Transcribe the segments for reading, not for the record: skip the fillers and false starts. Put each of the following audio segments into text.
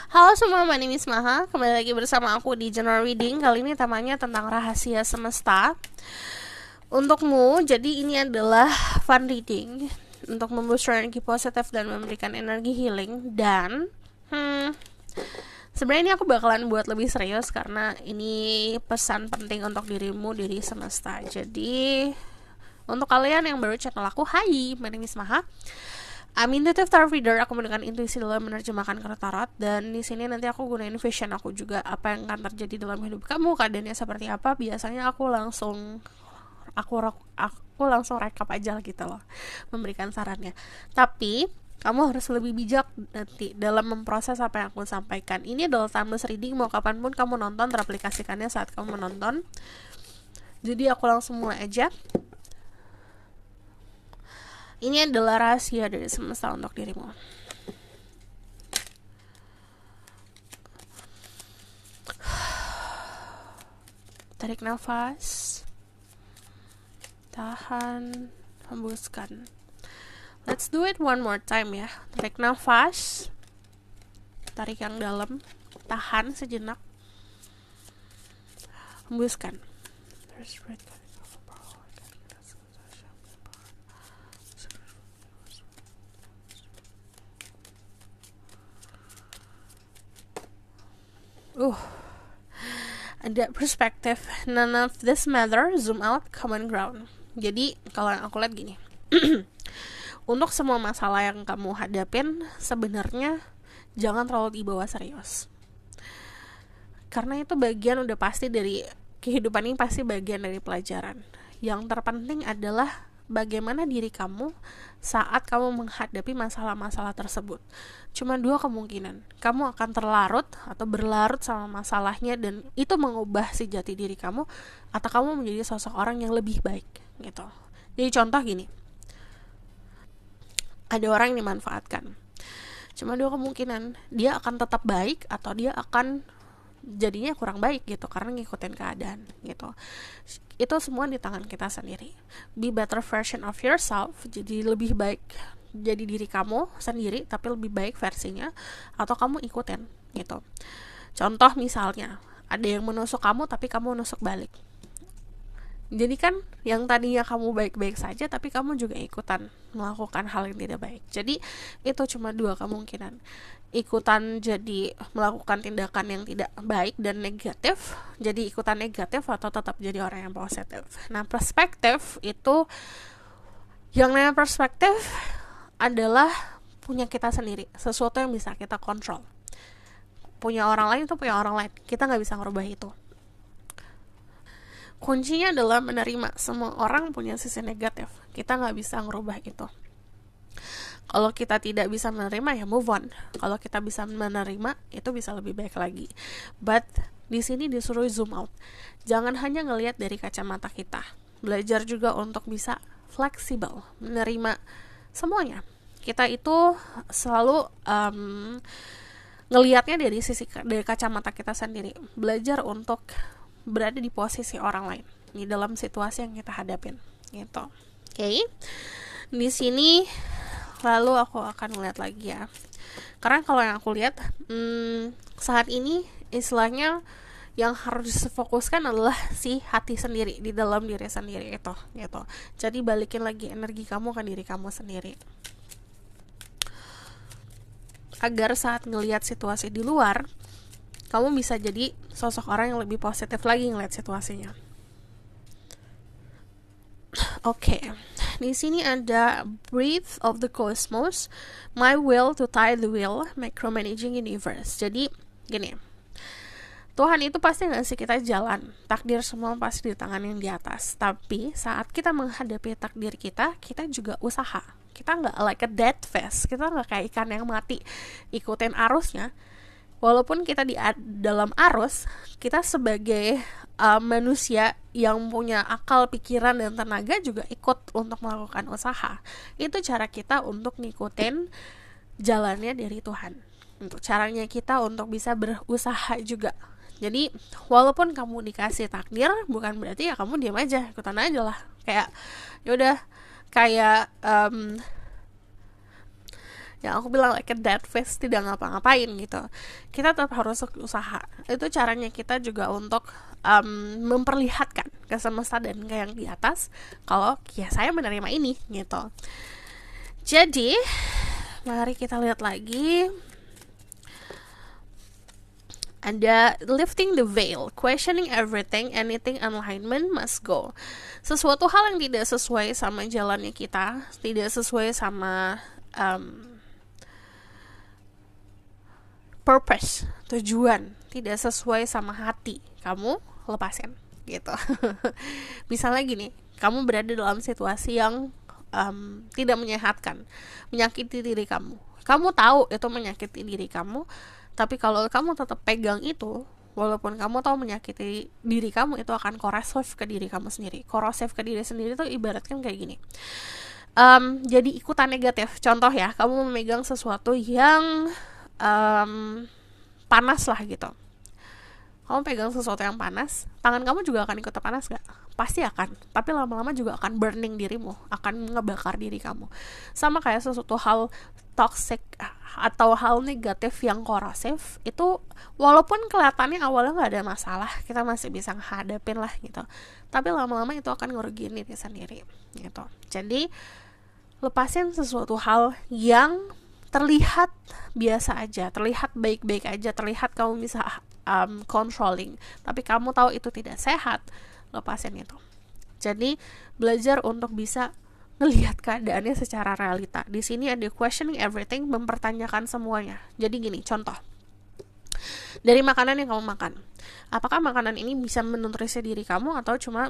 Halo semua, my name is Maha. Kembali lagi bersama aku di General Reading. Kali ini temanya tentang rahasia semesta. Untukmu, jadi ini adalah fun reading untuk memboost energi positif dan memberikan energi healing. Dan sebenarnya ini aku bakalan buat lebih serius karena ini pesan penting untuk dirimu, diri semesta. Jadi untuk kalian yang baru channel aku, hai, my name is Maha. I'm intuitive tarot reader. Aku menggunakan intuisi dalam menerjemahkan kartu tarot, dan di sini nanti aku gunain vision aku juga, apa yang akan terjadi dalam hidup kamu, keadaannya seperti apa. Biasanya aku langsung rekap aja gitu loh, memberikan sarannya. Tapi kamu harus lebih bijak nanti dalam memproses apa yang aku sampaikan. Ini adalah timeless reading, mau kapanpun kamu nonton, teraplikasikannya saat kamu menonton. Jadi aku langsung mulai aja. Ini adalah rahasia dari semesta untuk dirimu. Tarik nafas, tahan, hembuskan. Let's do it one more time ya. Tarik nafas, tarik yang dalam, tahan sejenak, hembuskan. Ada perspektif, none of this matter, zoom out, common ground. Jadi kalau yang aku lihat gini, untuk semua masalah yang kamu hadapin sebenarnya jangan terlalu dibawa serius, karena itu bagian udah pasti dari kehidupan ini, pasti bagian dari pelajaran. Yang terpenting adalah bagaimana diri kamu saat kamu menghadapi masalah-masalah tersebut. Cuma dua kemungkinan, kamu akan terlarut atau berlarut sama masalahnya dan itu mengubah si jati diri kamu, atau kamu menjadi sosok orang yang lebih baik gitu. Jadi contoh gini, ada orang yang dimanfaatkan, cuma dua kemungkinan, dia akan tetap baik atau dia akan jadinya kurang baik gitu karena ngikutin keadaan gitu. Itu semua di tangan kita sendiri. Be better version of yourself, jadi lebih baik, jadi diri kamu sendiri tapi lebih baik versinya, atau kamu ikutin gitu. Contoh misalnya, ada yang menusuk kamu tapi kamu nusuk balik. Jadi kan yang tadinya kamu baik-baik saja tapi kamu juga ikutan melakukan hal yang tidak baik. Jadi itu cuma dua kemungkinan. Ikutan jadi melakukan tindakan yang tidak baik dan negatif, jadi ikutan negatif, atau tetap jadi orang yang positif. Nah, perspektif itu, yang namanya perspektif adalah punya kita sendiri, sesuatu yang bisa kita kontrol. Punya orang lain itu punya orang lain, kita gak bisa ngerubah itu. Kuncinya adalah menerima. Semua orang punya sisi negatif, kita gak bisa ngerubah itu. Kalau kita tidak bisa menerima, ya move on. Kalau kita bisa menerima, itu bisa lebih baik lagi. But di sini disuruh zoom out. Jangan hanya ngelihat dari kacamata kita. Belajar juga untuk bisa fleksibel, menerima semuanya. Kita itu selalu ngelihatnya dari kacamata kita sendiri. Belajar untuk berada di posisi orang lain di dalam situasi yang kita hadapin gitu. Oke. Di sini lalu aku akan melihat lagi ya, karena kalau yang aku lihat saat ini istilahnya yang harus difokuskan adalah si hati sendiri, di dalam diri sendiri itu gitu. Jadi balikin lagi energi kamu ke diri kamu sendiri, agar saat ngelihat situasi di luar, kamu bisa jadi sosok orang yang lebih positif lagi ngelihat situasinya. Oke. Di sini ada Breath of the Cosmos, My Will to Tie the Wheel, Micromanaging Universe. Jadi gini, Tuhan itu pasti ngasih kita jalan, takdir semua pasti di tangan yang di atas. Tapi saat kita menghadapi takdir kita juga usaha. Kita nggak like a dead fish, kita nggak kayak ikan yang mati ikutin arusnya. Walaupun kita di dalam arus, kita sebagai manusia yang punya akal, pikiran, dan tenaga juga ikut untuk melakukan usaha. Itu cara kita untuk ngikutin jalannya dari Tuhan. Untuk caranya kita untuk bisa berusaha juga. Jadi walaupun kamu dikasih takdir, bukan berarti ya kamu diam aja, ikutan aja lah. Kayak yaudah, kayak yang aku bilang like a dead fish, tidak ngapa-ngapain gitu. Kita tetap harus usaha. Itu caranya kita juga untuk memperlihatkan ke semesta dan ke yang di atas kalau ya saya menerima ini gitu. Jadi mari kita lihat lagi. Ada lifting the veil, questioning everything, anything alignment must go. Sesuatu hal yang tidak sesuai sama jalannya kita, tidak sesuai sama purpose, tujuan, tidak sesuai sama hati, kamu lepasin gitu. Misalnya gini, kamu berada dalam situasi yang tidak menyehatkan, menyakiti diri kamu. Kamu tahu itu menyakiti diri kamu, tapi kalau kamu tetap pegang itu, walaupun kamu tahu menyakiti diri kamu, itu akan korosif ke diri kamu sendiri. Korosif ke diri sendiri itu ibaratkan kayak gini. Jadi ikutan negatif. Contoh ya, kamu memegang sesuatu yang panas lah gitu. Kamu pegang sesuatu yang panas, tangan kamu juga akan ikut panas gak? Pasti akan, tapi lama-lama juga akan burning dirimu, akan ngebakar diri kamu. Sama kayak sesuatu hal toxic atau hal negatif yang korosif, itu walaupun kelihatannya awalnya gak ada masalah, kita masih bisa hadapin lah gitu, tapi lama-lama itu akan ngerugiin diri sendiri gitu. Jadi lepasin sesuatu hal yang terlihat biasa aja, terlihat baik-baik aja, terlihat kamu bisa controlling, tapi kamu tahu itu tidak sehat, lepasin itu. Jadi belajar untuk bisa melihat keadaannya secara realita. Di sini ada questioning everything, mempertanyakan semuanya. Jadi gini, contoh dari makanan yang kamu makan, apakah makanan ini bisa menutrisi diri kamu atau cuma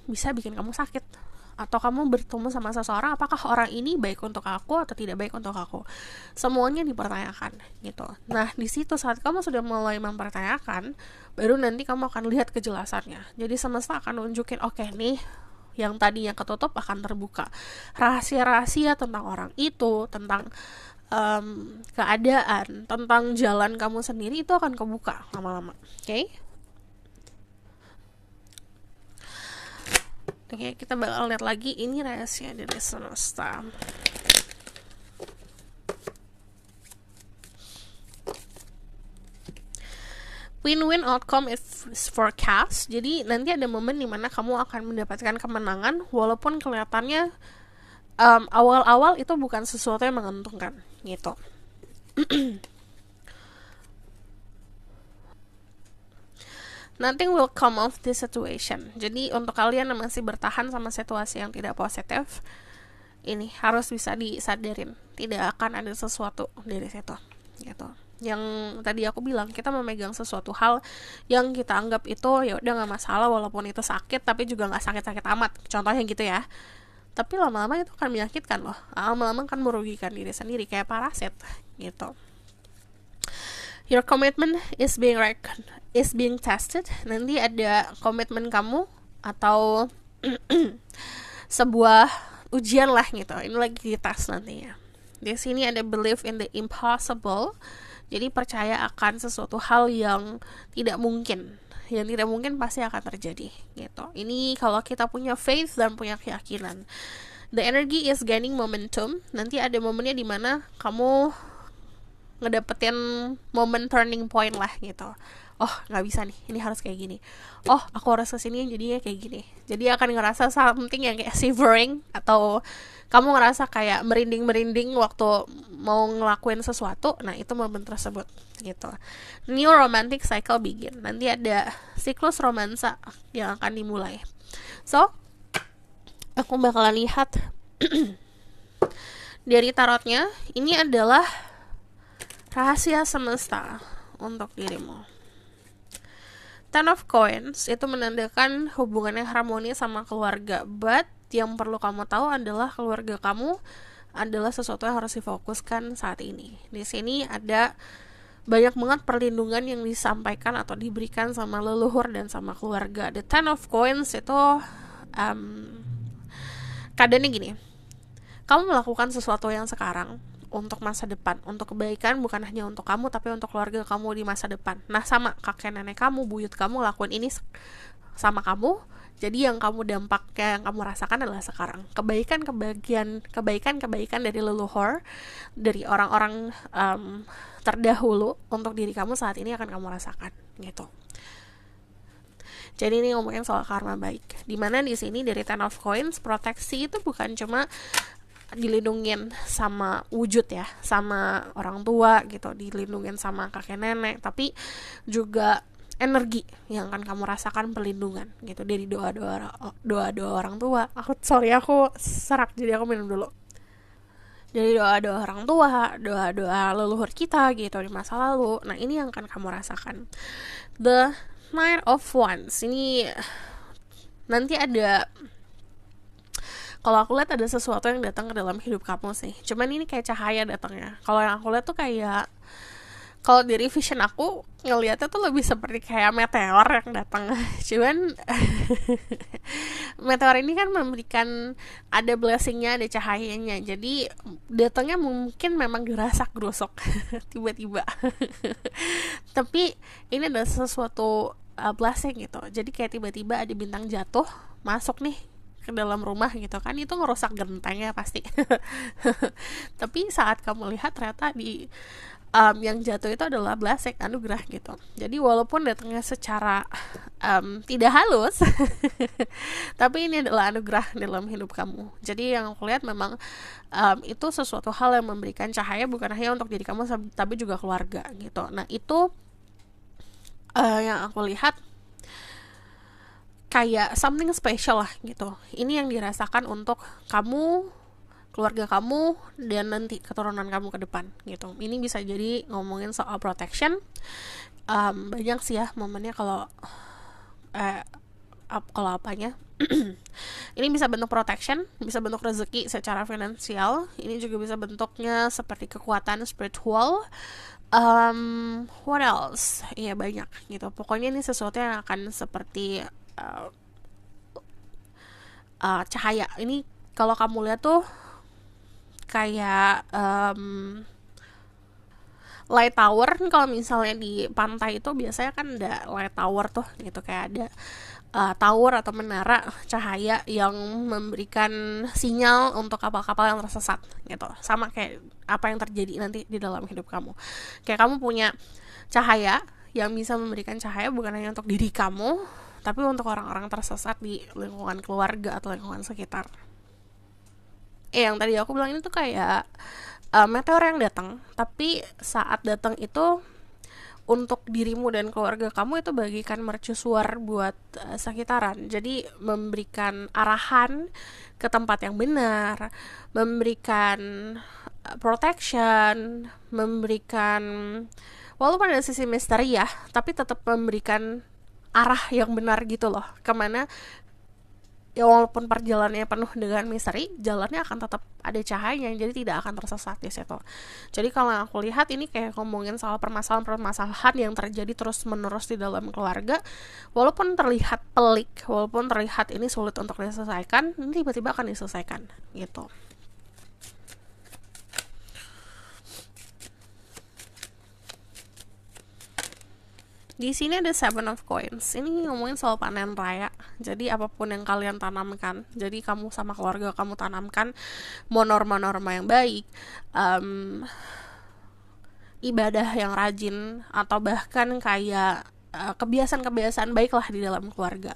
bisa bikin kamu sakit? Atau kamu bertemu sama seseorang, apakah orang ini baik untuk aku atau tidak baik untuk aku? Semuanya dipertanyakan gitu. Nah, di situ saat kamu sudah mulai mempertanyakan, baru nanti kamu akan lihat kejelasannya. Jadi semesta akan nunjukin, oke nih, yang tadinya ketutup akan terbuka. Rahasia-rahasia tentang orang itu, tentang keadaan, tentang jalan kamu sendiri itu akan kebuka lama-lama. Oke? Oke, kita bakal lihat lagi ini rahasia dari semesta. Win-win outcome is forecast. Jadi nanti ada momen dimana kamu akan mendapatkan kemenangan, walaupun kelihatannya awal-awal itu bukan sesuatu yang menguntungkan gitu. Nothing will come of this situation. Jadi untuk kalian yang masih bertahan sama situasi yang tidak positif, ini harus bisa disadarin, tidak akan ada sesuatu dari situ gitu. Yang tadi aku bilang, kita memegang sesuatu hal yang kita anggap itu ya udah nggak masalah, walaupun itu sakit, tapi juga nggak sakit-sakit amat, contohnya gitu ya. Tapi lama-lama itu akan menyakitkan loh, lama-lama akan merugikan diri sendiri kayak parasit gitu. Your commitment is being tested. Nanti ada komitmen kamu atau sebuah ujian lah gitu. Ini lagi dites nantinya. Di sini ada believe in the impossible. Jadi percaya akan sesuatu hal yang tidak mungkin. Yang tidak mungkin pasti akan terjadi gitu. Ini kalau kita punya faith dan punya keyakinan. The energy is gaining momentum. Nanti ada momennya di mana kamu ngedapetin momen turning point lah gitu. Oh, nggak bisa nih, ini harus kayak gini. Oh, aku harus kesini jadinya kayak gini. Jadi akan ngerasa something yang kayak shivering, atau kamu ngerasa kayak merinding-merinding waktu mau ngelakuin sesuatu. Nah, itu momen tersebut gitu. New romantic cycle begin. Nanti ada siklus romansa yang akan dimulai. So, aku bakalan lihat dari tarotnya. Ini adalah rahasia semesta untuk dirimu. Ten of Coins itu menandakan hubungan yang harmonis sama keluarga, but yang perlu kamu tahu adalah keluarga kamu adalah sesuatu yang harus difokuskan saat ini. Di sini ada banyak banget perlindungan yang disampaikan atau diberikan sama leluhur dan sama keluarga. The Ten of Coins itu keadaannya gini, kamu melakukan sesuatu yang sekarang untuk masa depan, untuk kebaikan, bukan hanya untuk kamu tapi untuk keluarga kamu di masa depan. Nah, sama kakek nenek kamu, buyut kamu lakuin ini sama kamu, Jadi yang kamu dampaknya, yang kamu rasakan adalah sekarang. Kebaikan dari leluhur, dari orang-orang terdahulu untuk diri kamu saat ini akan kamu rasakan gitu. Jadi ini ngomongin soal karma baik. Dimana di sini dari Ten of Coins, proteksi itu bukan cuma dilindungin sama wujud ya, sama orang tua gitu, dilindungin sama kakek nenek, tapi juga energi yang akan kamu rasakan perlindungan gitu dari doa-doa orang tua. Aku serak jadi aku minum dulu. Dari doa-doa orang tua, doa-doa leluhur kita gitu di masa lalu. Nah, ini yang akan kamu rasakan. The Knight of Wands ini nanti ada, kalau aku lihat ada sesuatu yang datang ke dalam hidup kamu sih. Cuman ini kayak cahaya datangnya. Kalau yang aku lihat tuh kayak, kalau dari vision aku ngelihatnya tuh lebih seperti kayak meteor yang datang. Cuman meteor ini kan memberikan, ada blessingnya, ada cahayanya. Jadi datangnya mungkin memang gerasak-gerusuk tiba-tiba. Tapi ini adalah sesuatu blessing gitu. Jadi kayak tiba-tiba ada bintang jatuh masuk nih ke dalam rumah gitu kan, itu ngerusak gentengnya pasti. Tapi saat kamu lihat ternyata di yang jatuh itu adalah blessing, anugerah gitu. Jadi walaupun datangnya secara tidak halus tapi ini adalah anugerah dalam hidup kamu. Jadi yang aku lihat memang itu sesuatu hal yang memberikan cahaya bukan hanya untuk diri kamu tapi juga keluarga gitu. Nah itu yang aku lihat kayak something special lah gitu. Ini yang dirasakan untuk kamu, keluarga kamu, dan nanti keturunan kamu ke depan gitu. Ini bisa jadi ngomongin soal protection. Banyak sih ya momennya kalau apanya. Ini bisa bentuk protection, bisa bentuk rezeki secara finansial. Ini juga bisa bentuknya seperti kekuatan spiritual. What else? Iya banyak gitu. Pokoknya ini sesuatu yang akan seperti cahaya. Ini kalau kamu lihat tuh kayak light tower. Kalau misalnya di pantai itu biasanya kan ada light tower tuh gitu, kayak ada tower atau menara cahaya yang memberikan sinyal untuk kapal-kapal yang tersesat gitu. Sama kayak apa yang terjadi nanti di dalam hidup kamu. Kayak kamu punya cahaya yang bisa memberikan cahaya bukan hanya untuk diri kamu, tapi untuk orang-orang tersesat di lingkungan keluarga atau lingkungan sekitar. Yang tadi aku bilang ini tuh kayak meteor yang datang, tapi saat datang itu untuk dirimu dan keluarga kamu itu bagikan mercusuar buat sekitaran. Jadi memberikan arahan ke tempat yang benar, memberikan protection, memberikan, walaupun ada sisi misteri ya, tapi tetap memberikan arah yang benar gitu loh, kemana ya, walaupun perjalanannya penuh dengan misteri, jalannya akan tetap ada cahayanya, jadi tidak akan tersesat di situ. Jadi kalau aku lihat ini kayak ngomongin soal permasalahan yang terjadi terus menerus di dalam keluarga, walaupun terlihat pelik, walaupun terlihat ini sulit untuk diselesaikan, ini tiba-tiba akan diselesaikan gitu. Di sini ada Seven of Coins. Ini ngomongin soal panen raya. Jadi apapun yang kalian tanamkan, jadi kamu sama keluarga kamu tanamkan, mau norma-norma yang baik, ibadah yang rajin, atau bahkan kayak kebiasaan-kebiasaan baiklah di dalam keluarga,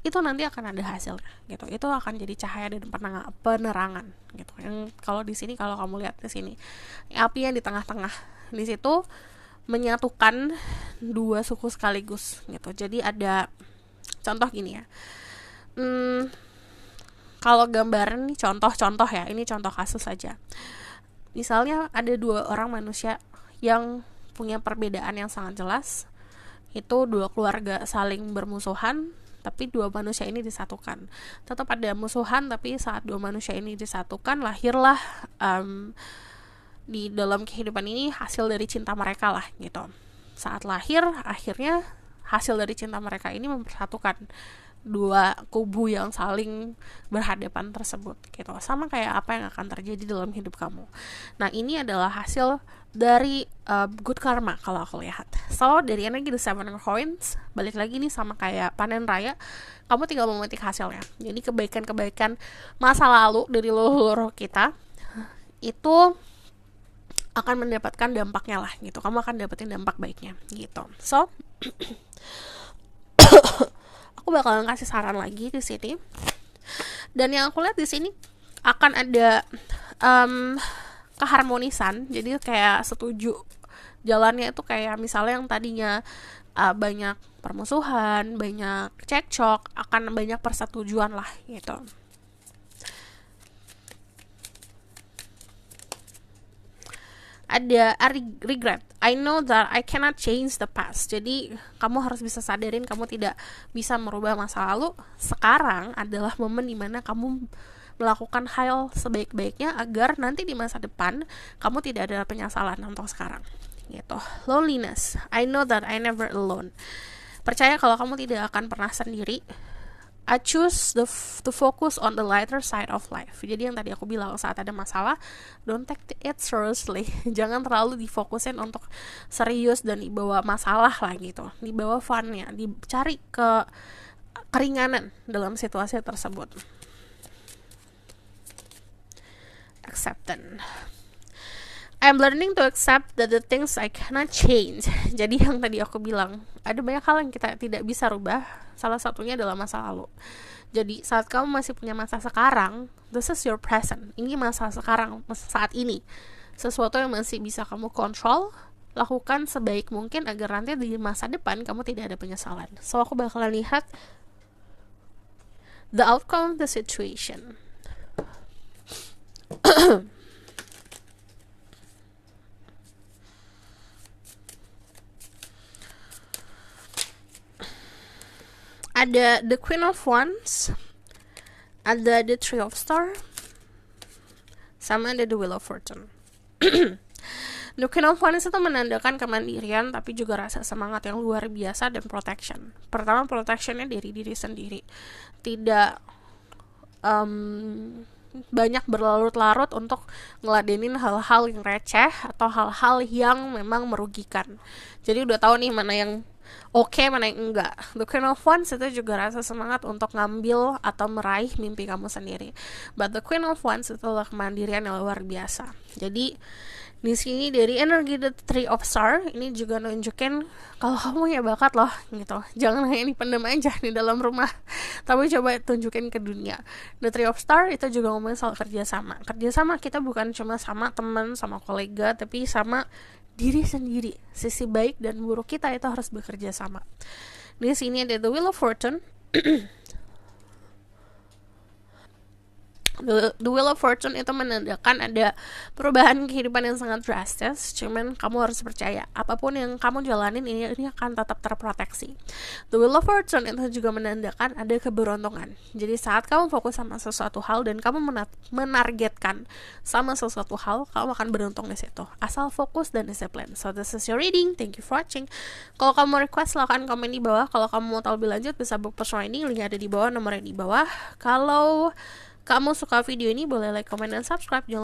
itu nanti akan ada hasilnya gitu. Itu akan jadi cahaya dan penerangan gitu. Yang kalau di sini, kalau kamu lihat di sini, api yang di tengah-tengah, di situ menyatukan dua suku sekaligus gitu. Jadi ada contoh gini ya, kalau gambaran nih, contoh ya, ini contoh kasus saja. Misalnya ada dua orang manusia yang punya perbedaan yang sangat jelas, itu dua keluarga saling bermusuhan, tapi dua manusia ini disatukan. Tetap ada musuhan, tapi saat dua manusia ini disatukan, lahirlah di dalam kehidupan ini hasil dari cinta mereka lah gitu. Saat lahir, akhirnya hasil dari cinta mereka ini mempersatukan dua kubu yang saling berhadapan tersebut gitu. Sama kayak apa yang akan terjadi dalam hidup kamu. Nah, ini adalah hasil dari good karma kalau aku lihat. So dari energi the Seven of Coins, balik lagi nih sama kayak panen raya, kamu tinggal memetik hasilnya. Jadi kebaikan-kebaikan masa lalu dari leluhur kita itu akan mendapatkan dampaknya lah gitu. Kamu akan dapetin dampak baiknya gitu. So aku bakalan kasih saran lagi di sini. Dan yang aku lihat di sini akan ada keharmonisan. Jadi kayak setuju jalannya itu kayak misalnya yang tadinya banyak permusuhan, banyak cekcok, akan banyak persetujuan lah gitu. Ada regret. I know that I cannot change the past. Jadi kamu harus bisa sadarin kamu tidak bisa merubah masa lalu. Sekarang adalah momen dimana kamu melakukan hal sebaik-baiknya agar nanti di masa depan kamu tidak ada penyesalan untuk sekarang gitu. Loneliness. I know that I never alone. Percaya kalau kamu tidak akan pernah sendiri. I choose to focus on the lighter side of life. Jadi yang tadi aku bilang, saat ada masalah, don't take it seriously. Jangan terlalu difokusin untuk serius dan dibawa masalah lah gitu. Dibawa funnya, dicari ke keringanan dalam situasi tersebut. Acceptance. I'm learning to accept that the things I cannot change. Jadi yang tadi aku bilang, ada banyak hal yang kita tidak bisa rubah. Salah satunya adalah masa lalu. Jadi saat kamu masih punya masa sekarang, this is your present. Ini masa sekarang, saat ini. Sesuatu yang masih bisa kamu kontrol, lakukan sebaik mungkin agar nanti di masa depan kamu tidak ada penyesalan. So aku bakalan lihat the outcome of the situation. Ada the Queen of Wands, ada the Three of Stars, sama ada the Wheel of Fortune. The Queen of Wands itu menandakan kemandirian, tapi juga rasa semangat yang luar biasa dan protection. Pertama, protectionnya dari diri sendiri, tidak banyak berlarut-larut untuk ngeladenin hal-hal yang receh atau hal-hal yang memang merugikan. Jadi udah tahu nih mana yang oke, mana yang enggak. The Queen of Wands itu juga rasa semangat untuk ngambil atau meraih mimpi kamu sendiri. But the Queen of Wands itu adalah kemandirian yang luar biasa. Jadi di sini dari energi the Three of Stars ini juga nunjukin kalau kamu punya bakat loh gitu. Jangan hanya dipendam aja di dalam rumah, tapi coba tunjukin ke dunia. The Three of Stars itu juga ngomongin soal kerjasama. Kerjasama kita bukan cuma sama teman, sama kolega, tapi sama diri sendiri. Sisi baik dan buruk kita itu harus bekerja sama. Di sini ada the Wheel of Fortune. The Wheel of Fortune itu menandakan ada perubahan kehidupan yang sangat drastis. Cuman kamu harus percaya, apapun yang kamu jalanin ini akan tetap terproteksi. The Wheel of Fortune itu juga menandakan ada keberuntungan. Jadi saat kamu fokus sama sesuatu hal dan kamu menargetkan sama sesuatu hal, kamu akan beruntung di situ. Asal fokus dan disiplin. So this is your reading. Thank you for watching. Kalau kamu request, silahkan komen di bawah. Kalau kamu mau tahu lebih lanjut, bisa book personal reading. Link ada di bawah, nomornya di bawah. Kalau kamu suka video ini, boleh like, comment, dan subscribe. Jangan